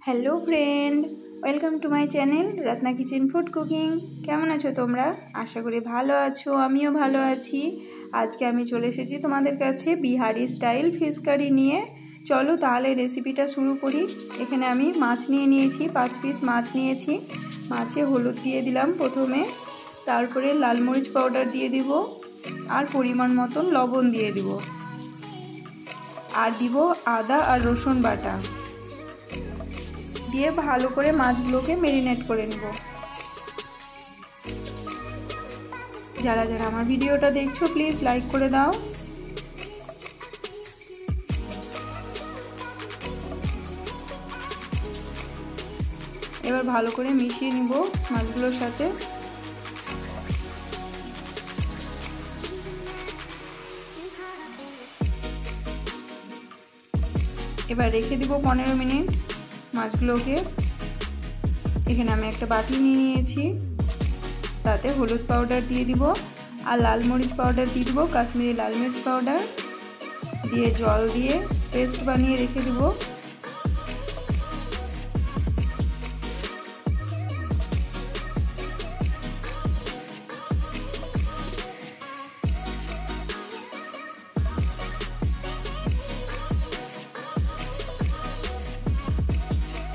Hello friend, welcome to my channel Ratna kitchen food cooking. কেমন আছো তোমরা? আশা করি ভালো আছো, আমিও ভালো আছি। আজকে আমি চলে এসেছি তোমাদের কাছে বিহারি স্টাইল ফিশ কারি নিয়ে। চলো তাহলে রেসিপিটা শুরু করি। এখানে আমি মাছ নিয়ে নিয়েছি, 5 পিস মাছ নিয়েছি। মাছে হলুদ দিয়ে দিলাম প্রথমে, তারপরে লাল মরিচ পাউডার দিয়ে দিব, আর পরিমাণ মতন লবণ দিয়ে দিব, আর দিব আদা আর রসুন বাটা দিয়ে ভালো করে মাছগুলোকে ম্যারিনেট করে নেব। যারা যারা আমার ভিডিওটা দেখছো প্লিজ লাইক করে দাও। এবার ভালো করে মিশিয়ে নিব মাছগুলোর সাথে। এবার রেখে দিব 15 মিনিট মাছগুলোকে। এখানে আমি একটা বাটি নিয়ে নিয়েছি, তাতে হলুদ পাউডার দিয়ে দিব আর লাল মরিচ পাউডার দিয়ে দিব, কাশ্মীরি লাল মির্চ পাউডার দিয়ে জল দিয়ে পেস্ট বানিয়ে রেখে দিব।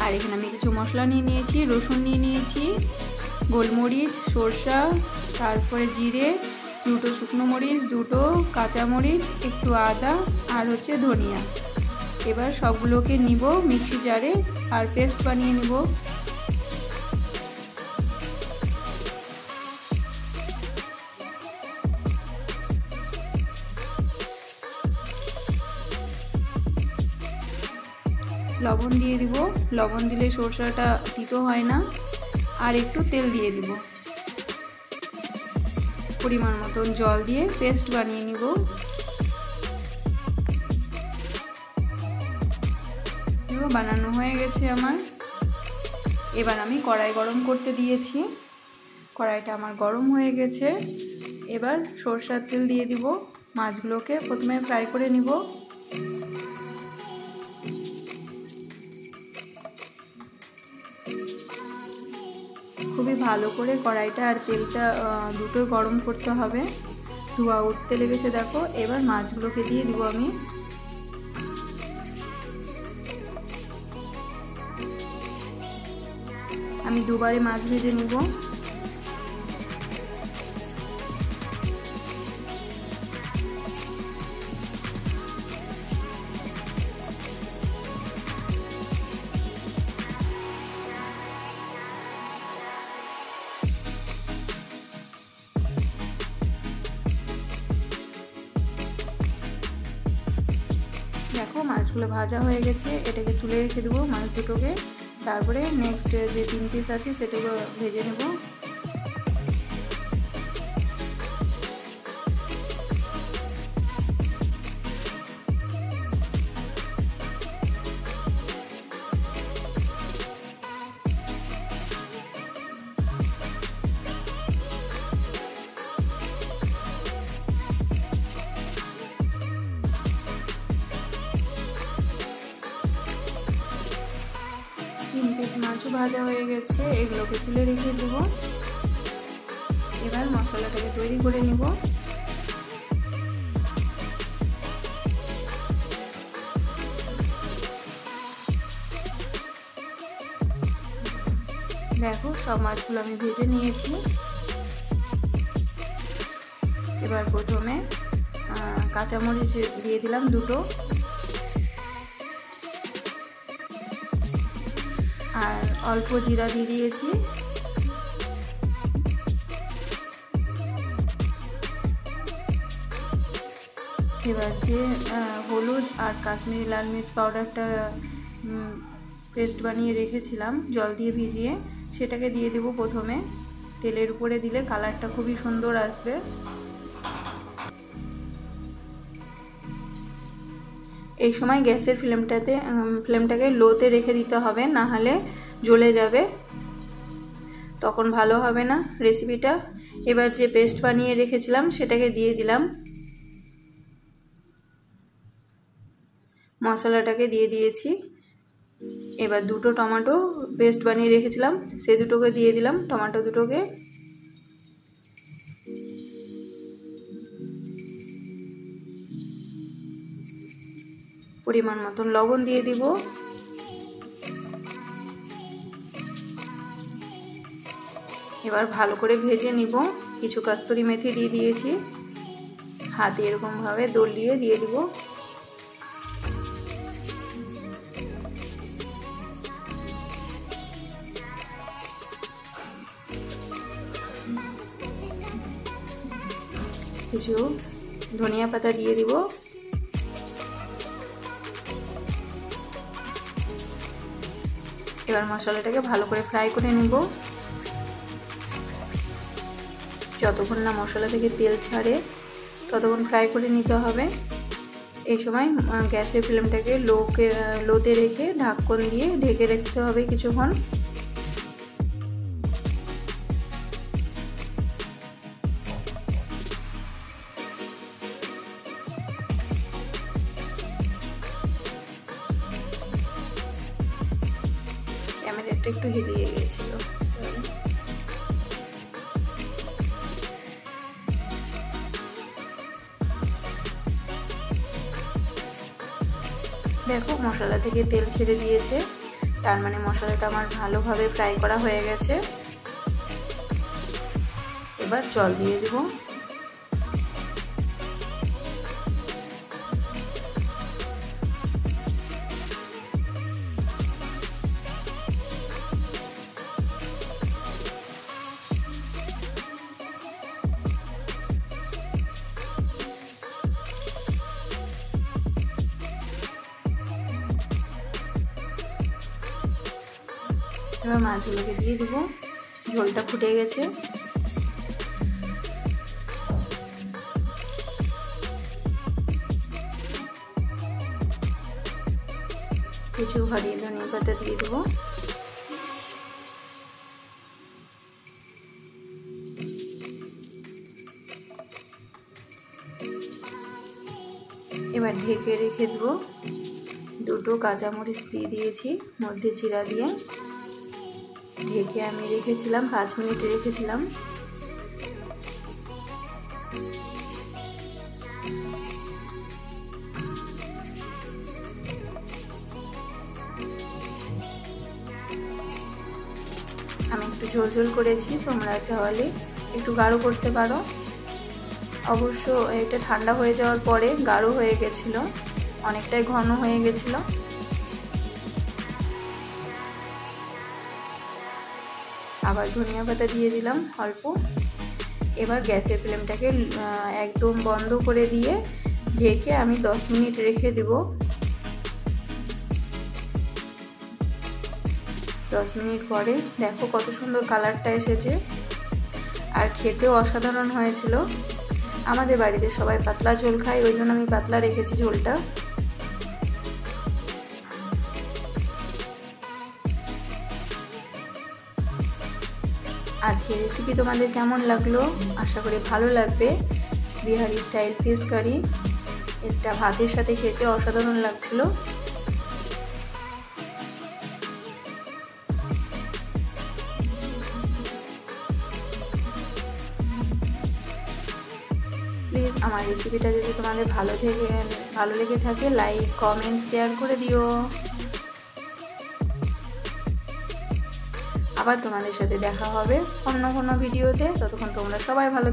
আর এখানে আমি কিছু মশলা নিয়ে নিয়েছি, রসুন নিয়ে নিয়েছি, গোলমরিচ, সরষা, তারপরে জিরে, 2টো শুকনো মরিচ, 2টো কাঁচামরিচ, একটু আদা আর হচ্ছে ধনিয়া। এবার সবগুলোকে নিব মিক্সি জারে আর পেস্ট বানিয়ে নিব। লবণ দিয়ে দিব, লবণ দিলে সরষাটা তিতো হয় না। আর একটু তেল দিয়ে দিব, পরিমাণ মতন জল দিয়ে পেস্ট বানিয়ে নিব। বানানো হয়ে গেছে আমার। এবার আমি কড়াই গরম করতে দিয়েছি, কড়াইটা আমার গরম হয়ে গেছে। এবার সরষার তেল দিয়ে দিব, মাছগুলোকে প্রথমে ফ্রাই করে নিব। খুবই ভালো করে কড়াইটা আর তেলটা দুটোই গরম করতে হবে। ধোঁয়া উঠতে লেগেছে দেখো। এবার মাছগুলোকে দিয়ে দিব আমি দুবারে মাছ ভেজে নিব। দেখো মাছগুলো ভাজা হয়ে গেছে, এটাকে তুলে রেখে দেবো মাছ দুটোকে। তারপরে নেক্সট যে 3 পিস আছে সেটাকে ভেজে নেব। মাছও ভাজা হয়ে গেছে, এগুলোকে তুলে রেখে দেব। এবার মশলাটাকে তৈরি করে নিব। দেখো সব মাছগুলো আমি ভেজে নিয়েছি। এবার প্রথমে কাঁচামরিচ দিয়ে দিলাম 2টো, আর অল্প জিরা দিয়ে দিয়েছি। এবার যে হলুদ আর কাশ্মীরি লাল মির্চ পাউডারটা পেস্ট বানিয়ে রেখেছিলাম জল দিয়ে ভিজিয়ে, সেটাকে দিয়ে দেব প্রথমে। তেলের উপরে দিলে কালারটা খুবই সুন্দর আসবে। এই সময় গ্যাসের ফ্লেমটাকে লোতে রেখে দিতে হবে, না হলে জ্বলে যাবে, তখন ভালো হবে না রেসিপিটা। এবার যে পেস্ট বানিয়ে রেখেছিলাম সেটাকে দিয়ে দিলাম, মশলাটাকে দিয়ে দিয়েছি। এবার দুটো টমেটো পেস্ট বানিয়ে রেখেছিলাম সেই দুটোকে দিয়ে দিলাম, টমেটো দুটোকে। পরিমাণ মতন লবণ দিয়ে দিব। এবার ভালো করে ভেজে নিব। কিছু কস্তুরি মেথি দিয়ে দিয়েছি, হাতে এরকম ভাবে দলিয়ে দিয়ে দিব। কিছু ধনিয়া পাতা দিয়ে দিব। এবার মশলাটাকে ভালো করে ফ্রাই করে নিব। যতক্ষণ না মশলা থেকে তেল ছাড়ে ততক্ষণ ফ্রাই করে নিতে হবে। এই সময় গ্যাসের ফ্লেমটাকে লোতে রেখে ঢাকন দিয়ে ঢেকে রাখতে হবে কিছুক্ষণ। ক্যামেরাটা একটু হিলিয়ে গিয়েছিল। দেখো মশলা থেকে তেল ছেড়ে দিয়েছে, তার মানে মশলাটা আমার ভালোভাবে ফ্রাই করা হয়ে গেছে। এবার জল দিয়ে দেব। এবার মাছগুলোকে দিয়ে দিব। ঝোলটা ফুটে গেছে। কিছু হরিয়ে ধনিয়া পাতা দিয়ে দেব। এবার ঢেকে রেখে দেব। দুটো কাঁচামরিচ দিয়ে দিয়েছি মধ্যে চিরা দিয়ে। ঢেকে আমি রেখেছিলাম 5 মিনিট রেখেছিলাম। আমি একটু ঝোল ঝোল করেছি, তোমরা চাইলে একটু গাঢ় করতে পারো। অবশ্য এটা ঠান্ডা হয়ে যাওয়ার পরে গাঢ় হয়ে গেছিল, অনেকটাই ঘন হয়ে গেছিল। আবার ধনিয়া পাতা দিয়ে দিলাম অল্প। এবার গ্যাসের ফ্লেমটাকে একদম বন্ধ করে দিয়ে ঢেকে আমি 10 মিনিট রেখে দেব। 10 মিনিট পরে দেখো কত সুন্দর কালারটা এসেছে, আর খেতেও অসাধারণ হয়েছিল। আমাদের বাড়িতে সবাই পাতলা ঝোল খায়, ওই জন্য আমি পাতলা রেখেছি ঝোলটা। আজকের রেসিপি তোমাদের কেমন লাগলো? আশা করি ভালো লাগবে। বিহারি স্টাইল ফিশ কারি, এটা ভাতের সাথে খেতে অসাধারণ লাগছিল। প্লিজ আমার রেসিপিটা যদি তোমাদের ভালো লেগে থাকে লাইক কমেন্ট শেয়ার করে দিও। আবার তোমাদের সাথে দেখা হবে অন্য কোনো ভিডিওতে। ততক্ষণ তোমরা সবাই ভালো